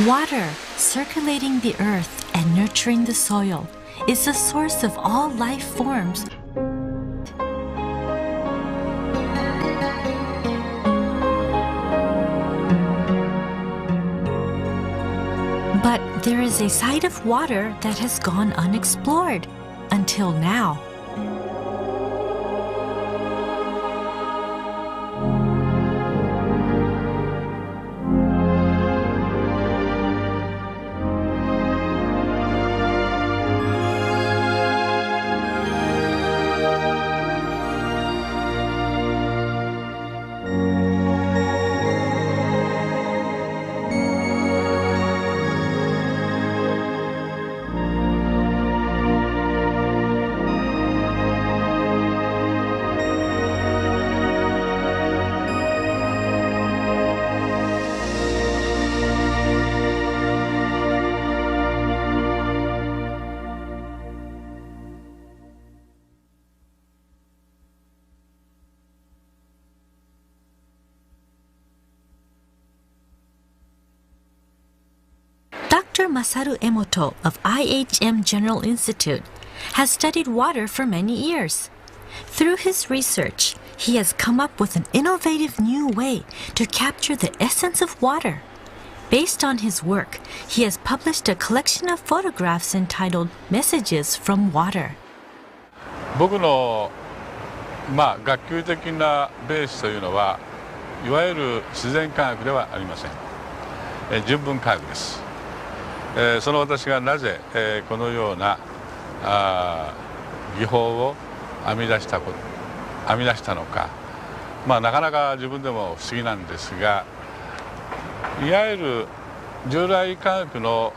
Water, circulating the earth and nurturing the soil, is the source of all life forms. But there is a side of water that has gone unexplored until now. Dr. Masaro Emoto of IHM General Institute has studied water for many years. Through his research, he has come up with an innovative new way to capture the essence of water. Based on his work, he has published a collection of photographs entitled Messages from Water. 僕の学級的なベースというのはいわゆる自然科学ではありません。純文科学です。その私がなぜこのような技法を編み出したのか、なかなか自分でも不思議なんですが、いわゆる従来科学の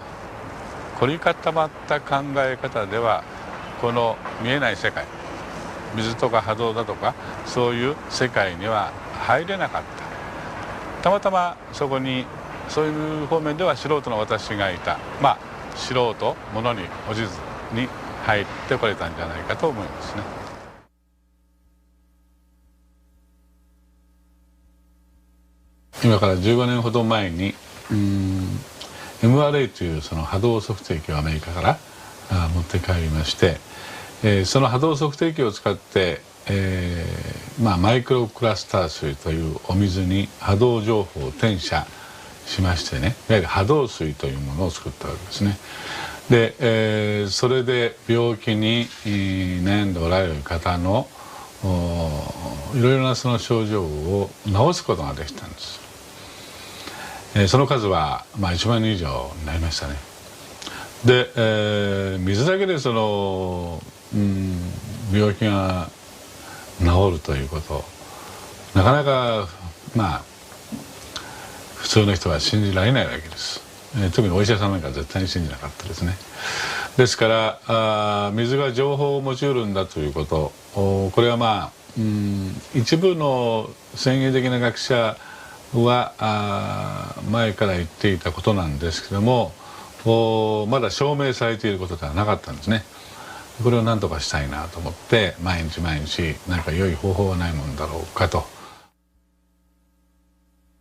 凝り固まった考え方ではこの見えない世界、水とか波動だとかそういう世界には入れなかった。たまたまそこにそういう方面では素人の私がいた、素人ものにおじずに入ってこれたんじゃないかと思いますね。今から15年ほど前にMRA というその波動測定器をアメリカから持って帰りまして、その波動測定器を使って、マイクロクラスター水というお水に波動情報を転写しましてね、いわゆる波動水というものを作ったわけですね。で、それで病気に悩んでおられる方のいろいろなその症状を治すことができたんです。その数は1万人以上になりましたね。で、水だけでその、病気が治るということなかなか普通の人は信じられないわけです。特にお医者さんなんか絶対に信じなかったですね。ですから水が情報を持ち得るんだということ、これは一部の先鋭的な学者は前から言っていたことなんですけども、まだ証明されていることではなかったんですね。これを何とかしたいなと思って毎日何か良い方法はないもんだろうかと。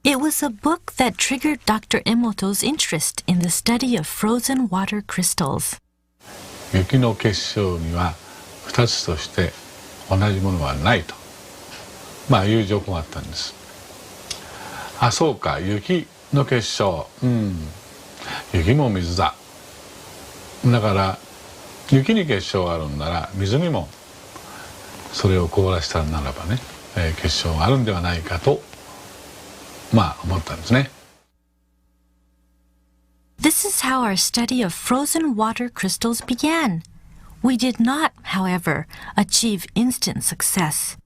It was a book that triggered Dr. Emoto's interest in the study of frozen water crystals. 雪の結晶には2つとして同じものはないと、いう情報があったんです。あ、そうか、雪の結晶、雪も水だ。だから雪に結晶があるんなら水にもそれを凍らせたならばね、結晶があるんではないかと思ったんですね。This is how our study of frozen water crystals began. We did not, however, achieve instant success.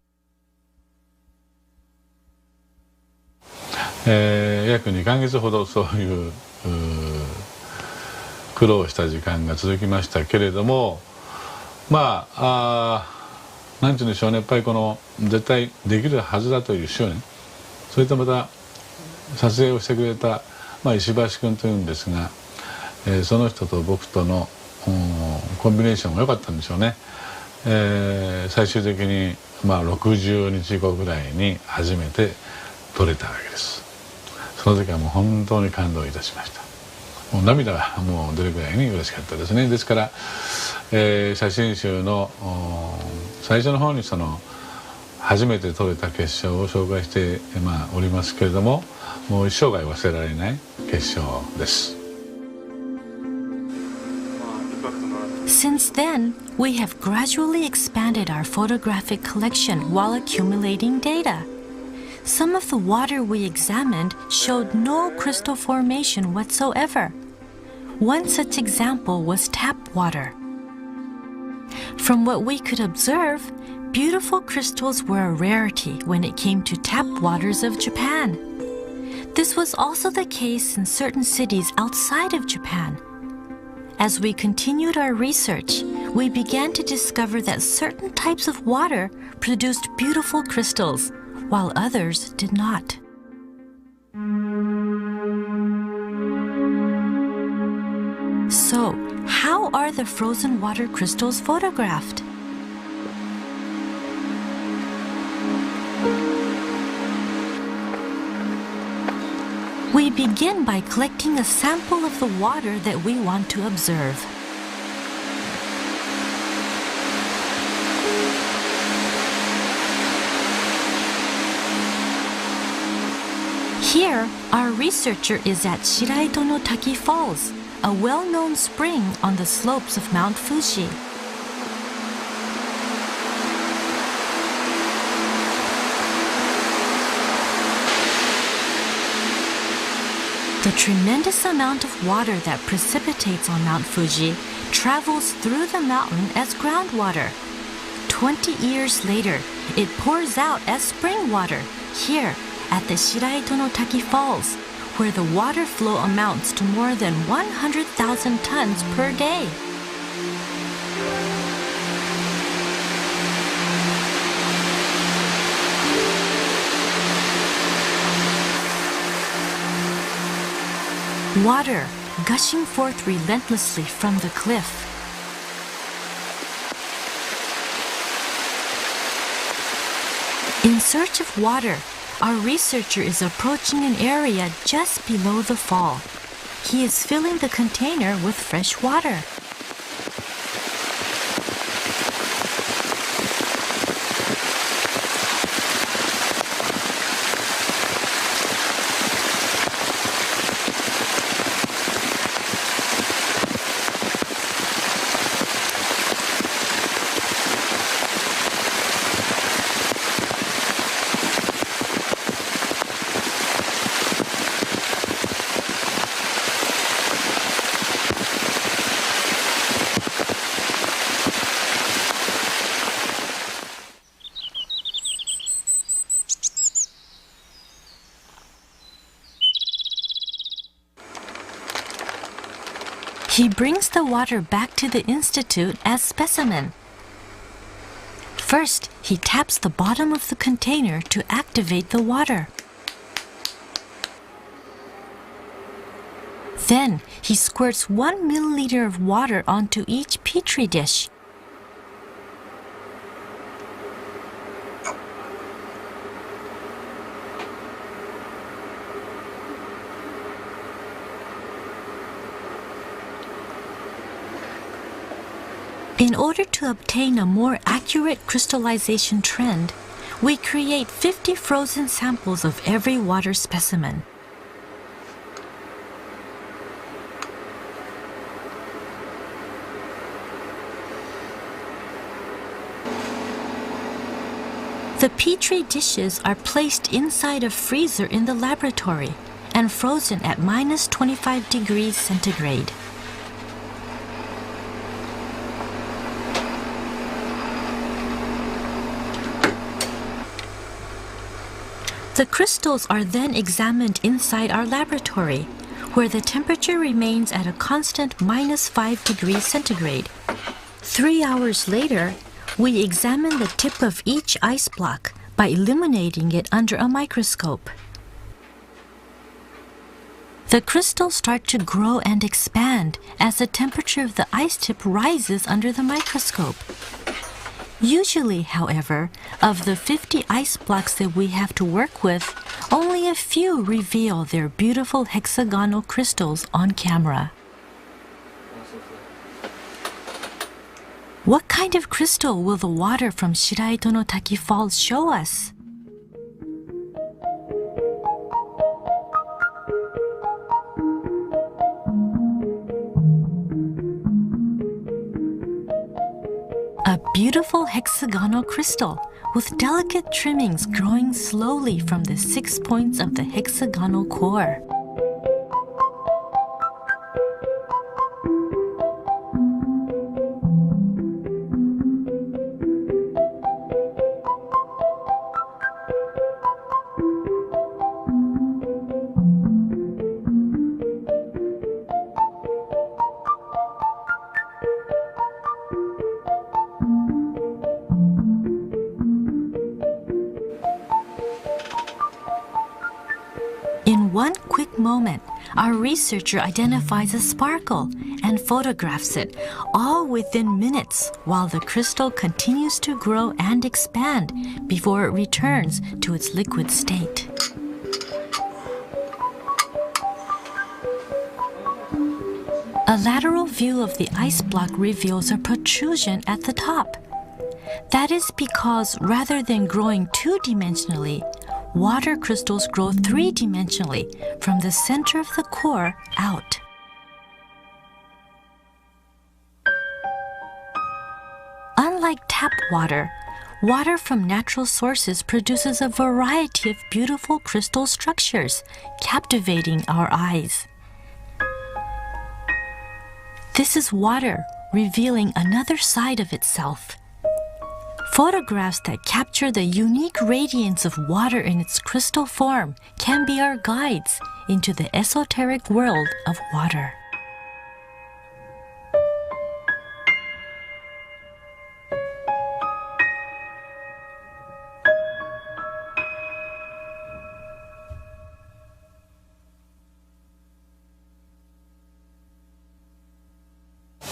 約2ヶ月ほどそういう苦労した時間が続きましたけれども、なんていうんでしょうね、やっぱりこの絶対できるはずだという執念、それとまた撮影をしてくれた、石橋君というんですが、その人と僕とのコンビネーションが良かったんでしょうね。最終的に60日後ぐらいに初めて撮れたわけです。その時はもう本当に感動いたしました。もう涙がもう出るぐらいに嬉しかったですね。ですから、写真集の最初の方にその初めて撮れた結晶を紹介して、おりますけれども、もう一生涯忘れられない結晶です。Since then, we have gradually expanded our photographic collection while accumulating data. Some of the water we examined showed no crystal formation whatsoever. One such example was tap water. From what we could observe, beautiful crystals were a rarity when it came to tap waters of Japan. This was also the case in certain cities outside of Japan. As we continued our research, we began to discover that certain types of water produced beautiful crystals, while others did not. So, how are the frozen water crystals photographed? We begin by collecting a sample of the water that we want to observe. Here, our researcher is at Shiraito no Taki Falls, a well-known spring on the slopes of Mount Fuji. The tremendous amount of water that precipitates on Mount Fuji travels through the mountain as groundwater. 20 years later, it pours out as spring water here at the Shiraito no Taki Falls, where the water flow amounts to more than 100,000 tons per day. Water gushing forth relentlessly from the cliff. In search of water, our researcher is approaching an area just below the fall. He is filling the container with fresh water. He brings the water back to the institute as specimen. First, he taps the bottom of the container to activate the water. Then, he squirts 1 milliliter of water onto each petri dish. In order to obtain a more accurate crystallization trend, we create 50 frozen samples of every water specimen. The petri dishes are placed inside a freezer in the laboratory and frozen at minus 25 degrees centigrade. The crystals are then examined inside our laboratory, where the temperature remains at a constant minus 5 degrees centigrade. 3 hours later, we examine the tip of each ice block by illuminating it under a microscope. The crystals start to grow and expand as the temperature of the ice tip rises under the microscope. Usually, however, of the 50 ice blocks that we have to work with, Only a few reveal their beautiful hexagonal crystals on camera. What kind of crystal will the water from Shiraito no Taki Falls show us? A beautiful hexagonal crystal with delicate trimmings growing slowly from the 6 points of the hexagonal core. In one quick moment, our researcher identifies a sparkle and photographs it, all within minutes, while the crystal continues to grow and expand before it returns to its liquid state. A lateral view of the ice block reveals a protrusion at the top. That is because rather than growing two-dimensionally, water crystals grow three-dimensionally from the center of the core out. Unlike tap water, water from natural sources produces a variety of beautiful crystal structures, captivating our eyes. This is water revealing another side of itself. Photographs that capture the unique radiance of water in its crystal form can be our guides into the esoteric world of water.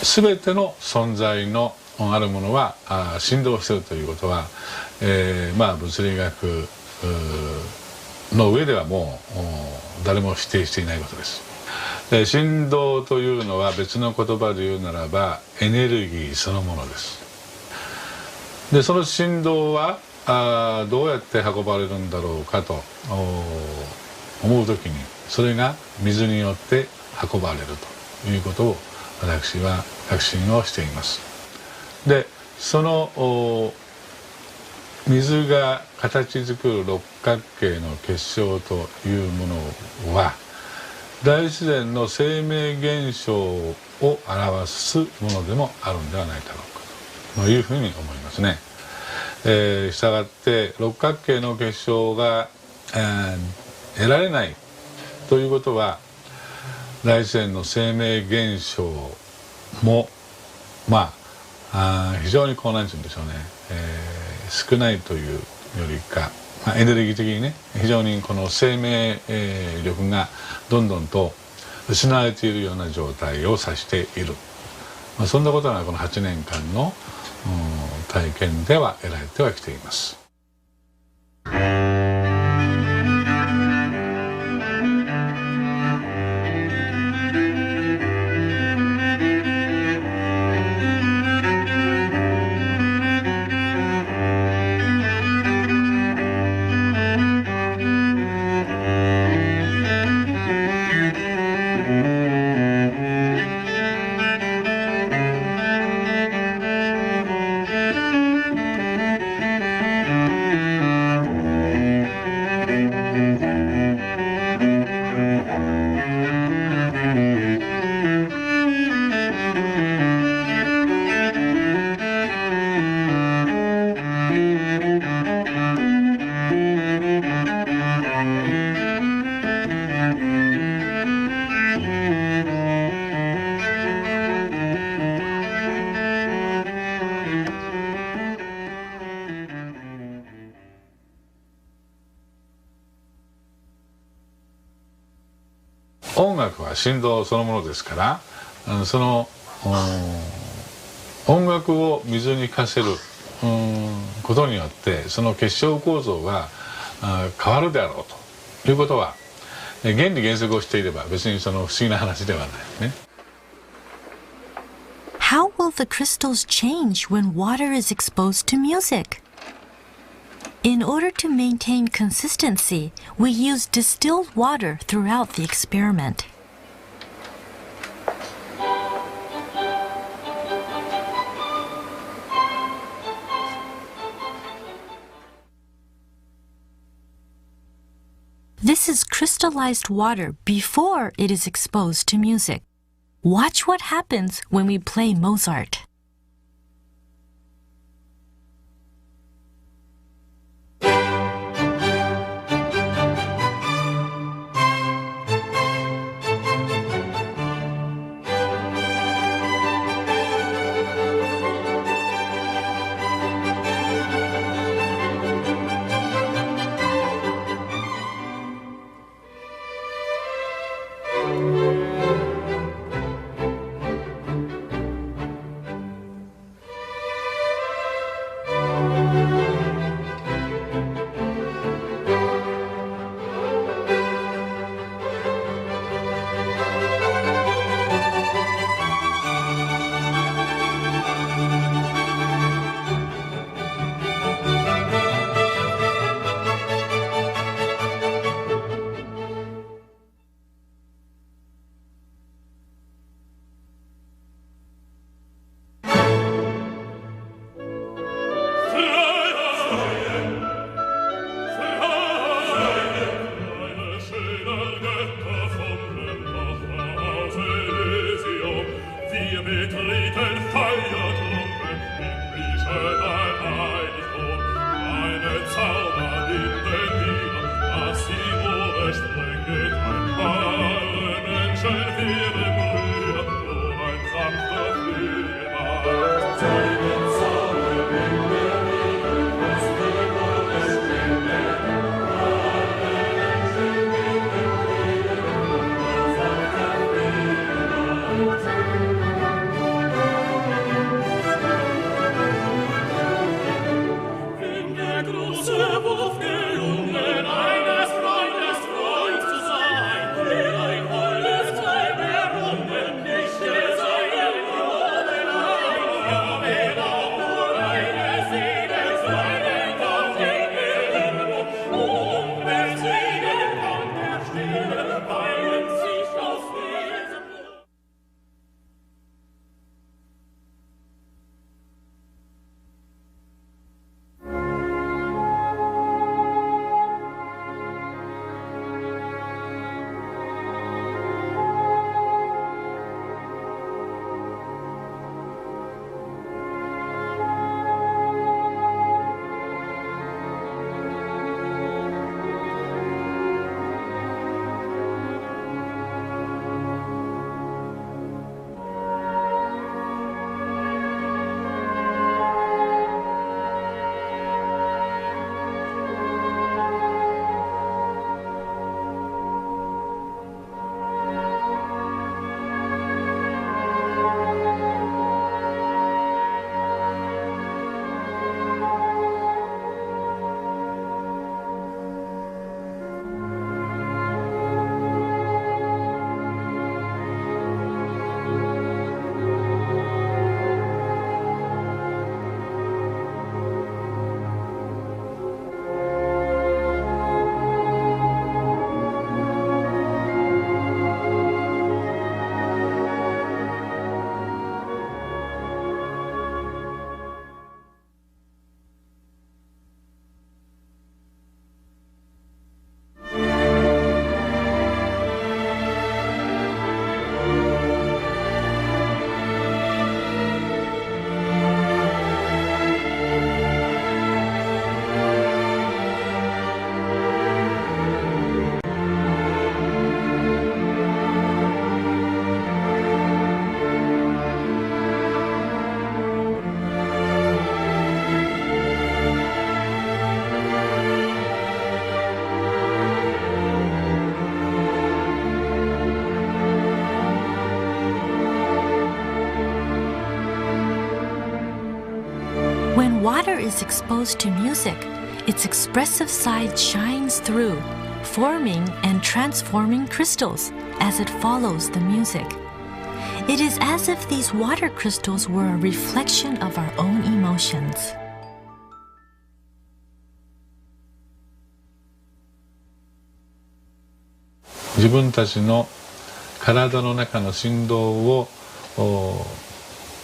すべての存在のあるものは振動しているということは、物理学の上ではもう誰も否定していないことです。振動というのは別の言葉で言うならばエネルギーそのものです。でその振動はどうやって運ばれるんだろうかと思うときに、それが水によって運ばれるということを私は確信をしています。でその水が形作る六角形の結晶というものは大自然の生命現象を表すものでもあるんではないだろうかというふうに思いますね。したがって六角形の結晶が、得られないということは大自然の生命現象も非常にこうなんて言うんでしょうね、少ないというよりか、エネルギー的にね非常にこの生命力がどんどんと失われているような状態を指している、そんなことがこの8年間の体験では得られてはきています。音楽は振動そのものですから、その音楽を水にかせることによってその結晶構造が変わるであろうということは原理原則をしていれば別にその不思議な話ではないね。How will the crystals change when water is exposed to music? In order to maintain consistency, we use distilled water throughout the experiment. This is crystallized water before it is exposed to music. Watch what happens when we play Mozart. When water is exposed to music, its expressive side shines through, forming and transforming crystals as it follows the music. It is as if these water crystals were a reflection of our own emotions. 自分たちの体の中の振動を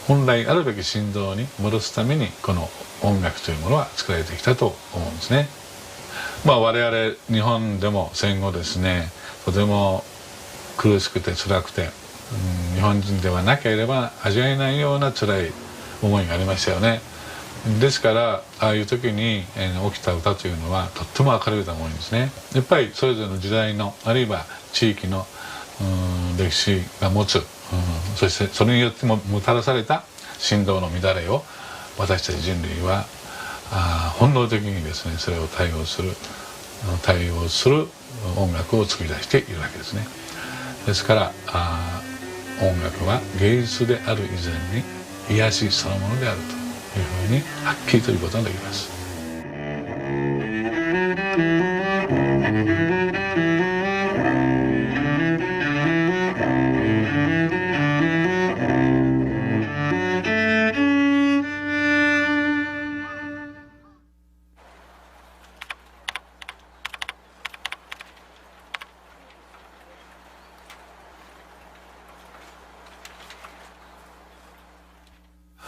本来あるべき振動に戻すためにこの音楽というものは作られてきたと思うんですね。我々日本でも戦後ですね、とても苦しくて辛くて、日本人ではなければ味わえないような辛い思いがありましたよね。ですからああいう時に起きた歌というのはとっても明るい歌が多いんですね。やっぱりそれぞれの時代のあるいは地域の歴史が持つ、そしてそれによってももたらされた振動の乱れを私たち人類は本能的にですねそれを対応する音楽を作り出しているわけですね。ですから音楽は芸術である以前に癒しそのものであるというふうにはっきりと言うことができます。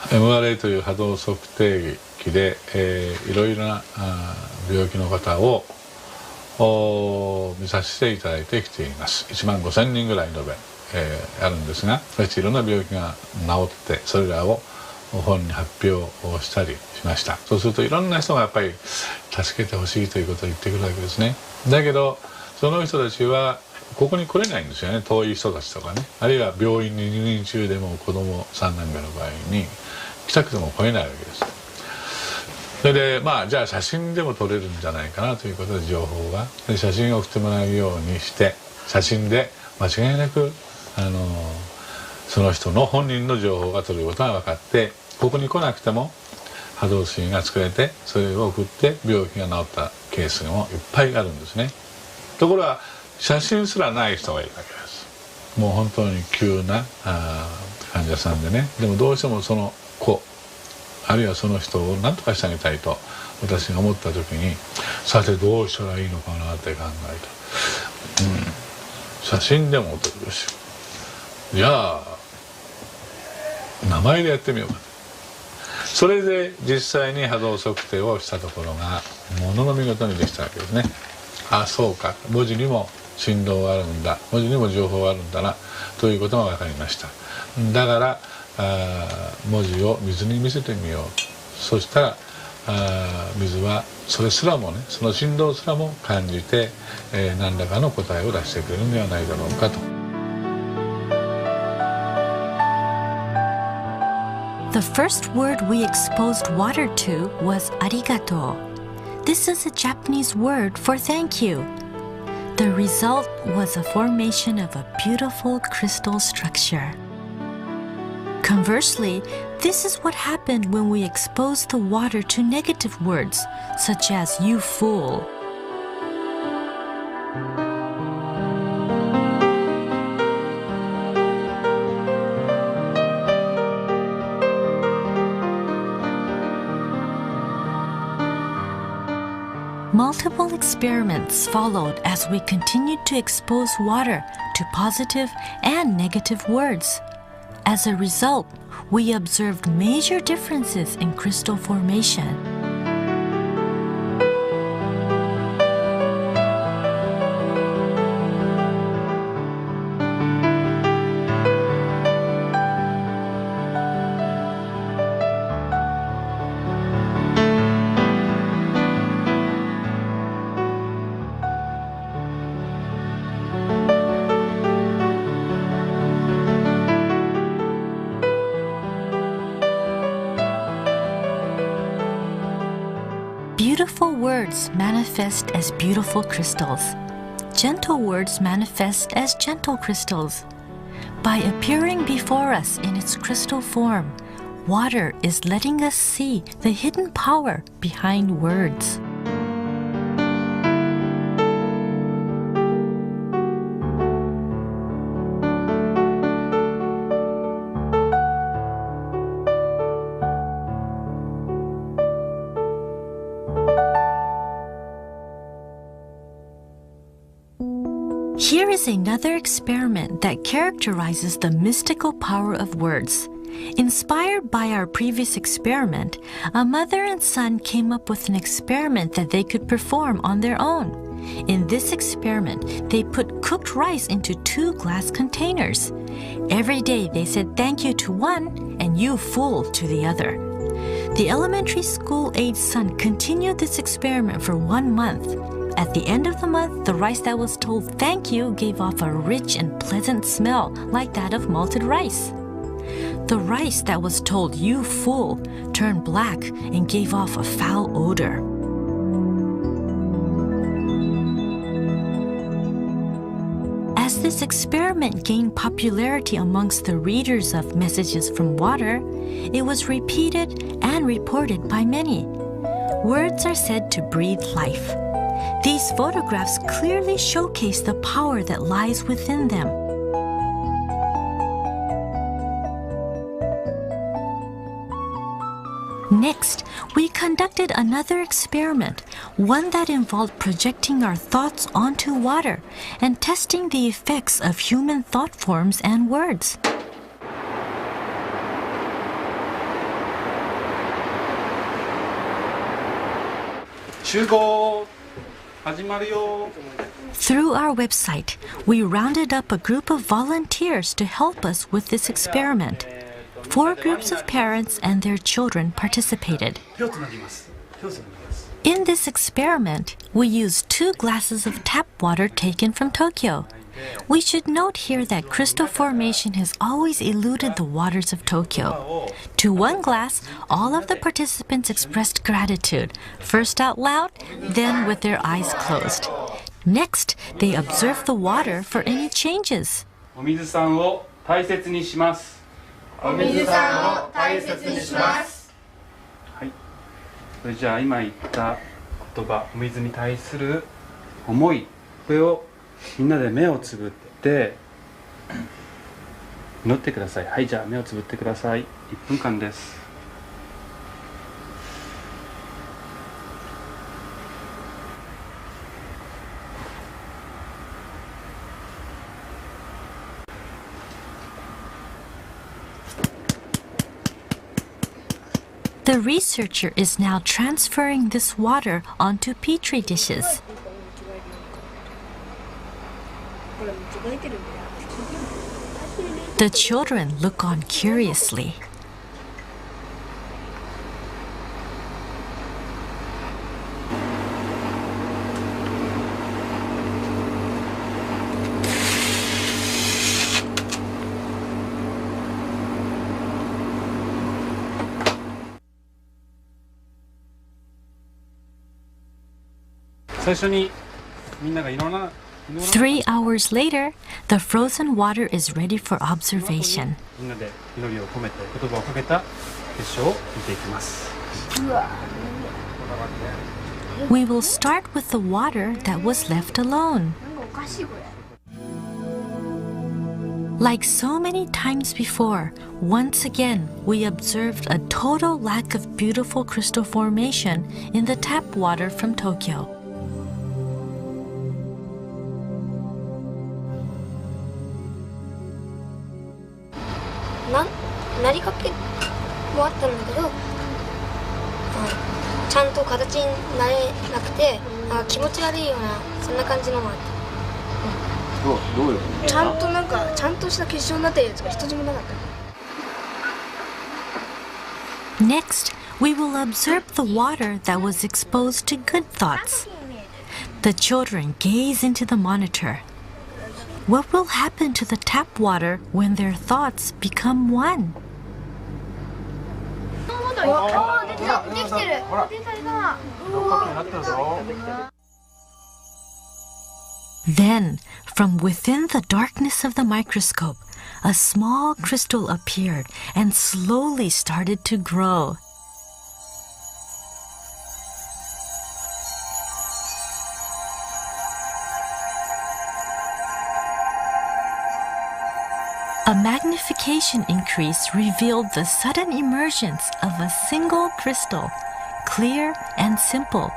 MRA という波動測定器で、いろいろな病気の方を見させていただいてきています。15,000人ぐらいのあるんですが、そしていろんな病気が治ってそれらを本に発表をしたりしました。そうするといろんな人がやっぱり助けてほしいということを言ってくるわけですね。だけどその人たちはここに来れないんですよね。遠い人たちとかね、あるいは病院に入院中でも子供3男目の場合に来たくても来れないわけです。それでじゃあ写真でも撮れるんじゃないかなということで情報がで写真を送ってもらうようにして写真で間違いなくその人の本人の情報が取れることが分かって、ここに来なくても波動水が作れてそれを送って病気が治ったケースもいっぱいあるんですね。ところが写真すらない人がいるわけです。もう本当に急な患者さんでね。でもどうしてもその子あるいはその人を何とかしてあげたいと私が思った時に、さてどうしたらいいのかなって考えた、写真でも撮るし、じゃあ名前でやってみようかと。それで実際に波動測定をしたところがものの見事にできたわけですね。そうか、文字にも振動があるんだ、文字にも情報があるんだなということが分かりました。だから文字を水に見せてみよう。そしたら水はそれすらもね、その振動すらも感じて、何らかの答えを出してくれるんではないだろうかと。The first word we exposed water to was arigato. This is a Japanese word for thank you. The result was a formation of a beautiful crystal structure. Conversely, this is what happened when we exposed the water to negative words, such as you fool. Multiple experiments followed as we continued to expose water to positive and negative words. As a result, we observed major differences in crystal formation. Beautiful words manifest as beautiful crystals. Gentle words manifest as gentle crystals. By appearing before us in its crystal form, water is letting us see the hidden power behind words. Here is another experiment that characterizes the mystical power of words. Inspired by our previous experiment, a mother and son came up with an experiment that they could perform on their own. In this experiment, they put cooked rice into 2 glass containers. Every day they said thank you to one and you fool to the other. The elementary school-age son continued this experiment for 1 month. At the end of the month, the rice that was told thank you gave off a rich and pleasant smell like that of malted rice. The rice that was told you fool turned black and gave off a foul odor. As this experiment gained popularity amongst the readers of Messages from Water, it was repeated and reported by many. Words are said to breathe life. These photographs clearly showcase the power that lies within them. Next, we conducted another experiment, one that involved projecting our thoughts onto water and testing the effects of human thought forms and words. Through our website, we rounded up a group of volunteers to help us with this experiment. 4 groups of parents and their children participated. In this experiment, we used 2 glasses of tap water taken from Tokyo. We should note here that crystal formation has always eluded the waters of Tokyo. To 1 glass, all of the participants expressed gratitude, first out loud, then with their eyes closed. Next, they observed the water for any changes. お水さんを大切にします。お水さんを大切にします。はい。それじゃあ今言った言葉、お水に対する思い、これをみんなで目をつぶって祈ってください。はい、じゃあ目をつぶってください。1分間です。The researcher is now transferring this water onto petri dishes. The children look on curiously. Three 3 hours later, the frozen water is ready for observation. みんなで祈りを込めて言葉をかけた結晶を見ていきます。 We will start with the water that was left alone. Like so many times before, once again we observed a total lack of beautiful crystal formation in the tap water from Tokyo. Naりかけもあったんだけど、ちゃんと形になれなくて、気持ち悪いようなそんな感じのもあった。どうよ。ちゃんとなんかちゃんとした結晶になってるやつが一つもなかった。Next, we will observe the water that was exposed to good thoughts. The children gaze into the monitor. What will happen to the tap water when their thoughts become one? Then, from within the darkness of the microscope, a small crystal appeared and slowly started to grow. A magnification increase revealed the sudden emergence of a single crystal, clear and simple,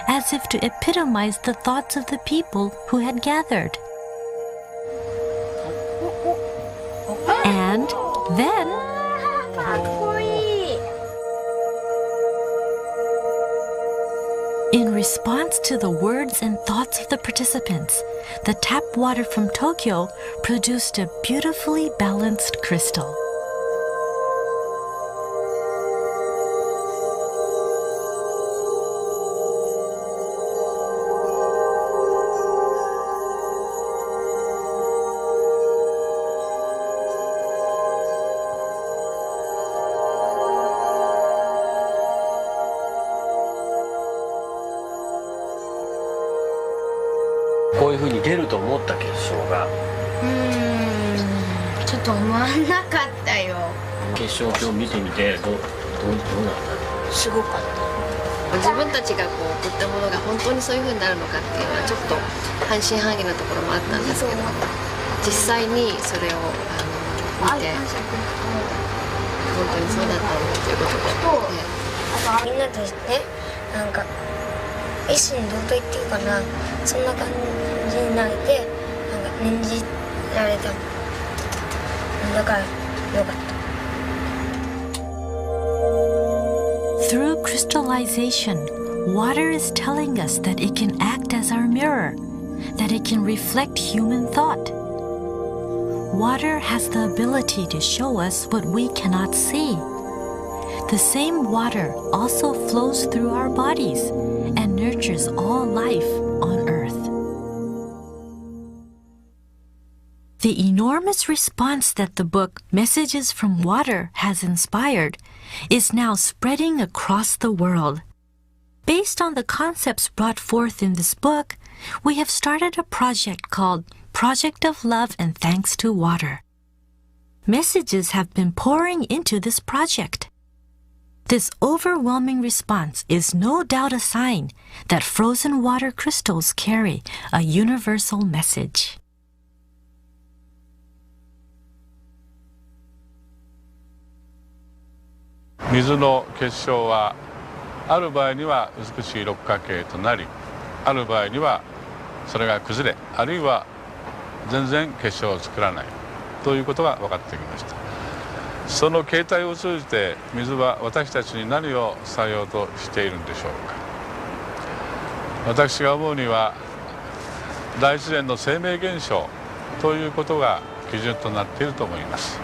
as if to epitomize the thoughts of the people who had gathered. And then, かっこいい。 in response to the words and thoughts of the participants, the tap water from Tokyo produced a beautifully balanced crystal. This こういう風に出ると思った結晶がちょっと思わなかったよ。結晶表見てみてどうなった？すごかった。自分たちがこう送ったものが本当にそういう風になるのかっていうのはちょっと半信半疑なところもあったんですけど、実際にそれを見て本当にそうだったんだということで、みんなでね、なんか一心同体っていうかな、そんな感じになれて、なんか念じられた。だからよかった。Through crystallization, water is telling us that it can act as our mirror, that it can reflect human thought. Water has the ability to show us what we cannot see. The same water also flows through our bodies and nurtures all life on earth. The enormous response that the book Messages from Water has inspired is now spreading across the world. Based on the concepts brought forth in this book, we have started a project called Project of Love and Thanks to Water. Messages have been pouring into this project. This overwhelming response is no doubt a sign that frozen water crystals carry a universal message. 水の結晶はある場合には美しい六角形となり、ある場合にはそれが崩れ、あるいは全然結晶を作らないということが分かってきました。その形態を通じて水は私たちに何をさようとしているんでしょうか。私が思うには大自然の生命現象ということが基準となっていると思います。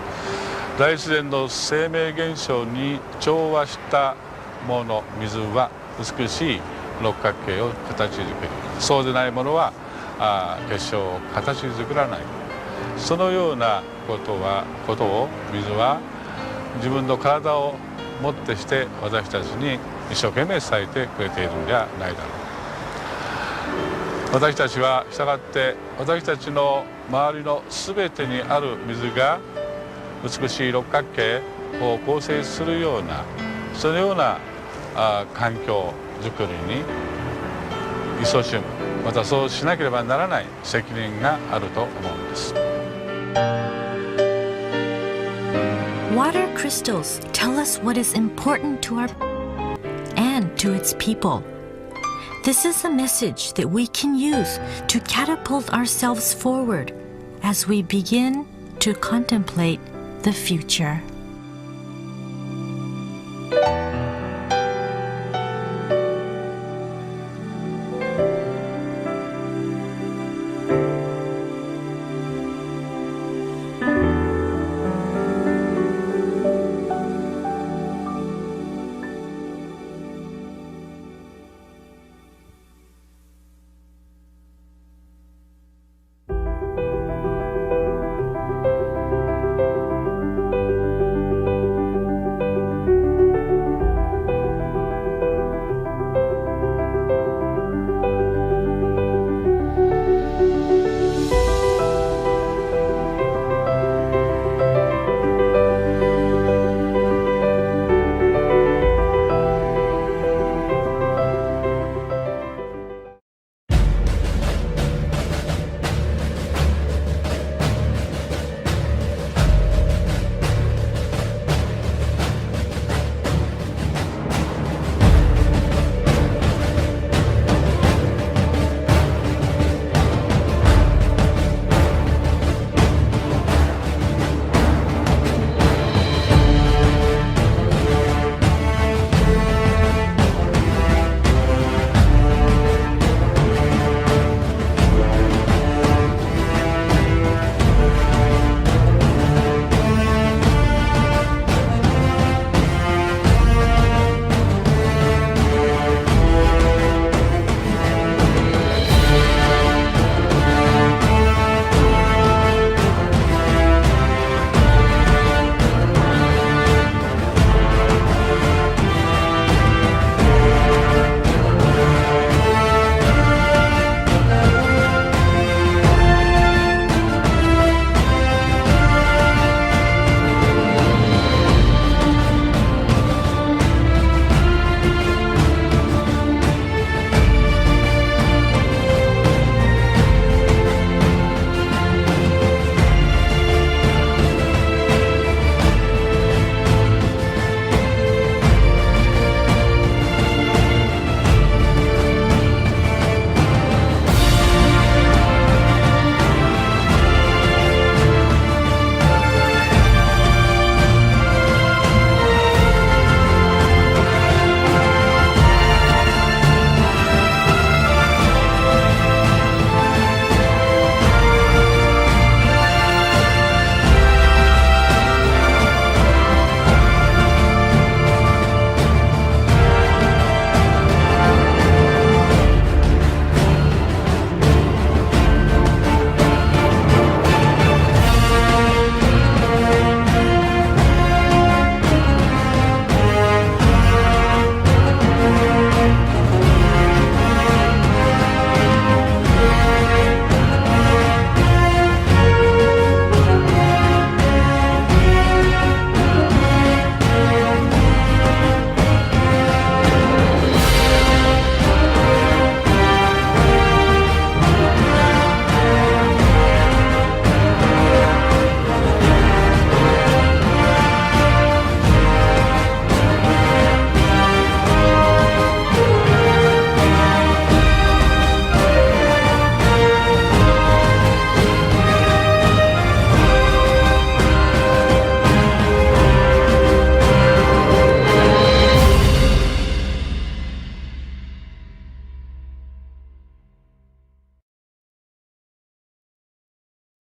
大自然の生命現象に調和したもの、水は美しい六角形を形作り、そうでないものは結晶を形作らない。そのようなことを水は自分の体をもってして私たちに一生懸命伝えてくれているんじゃないだろう。私たちはしたがって私たちの周りの全てにある水が美しい六角形を構成するようなそのような環境づくりに勤しむ、またそうしなければならない責任があると思うんです。Water crystals tell us what is important to our and to its people. This is a message that we can use to catapult ourselves forward as we begin to contemplate the future.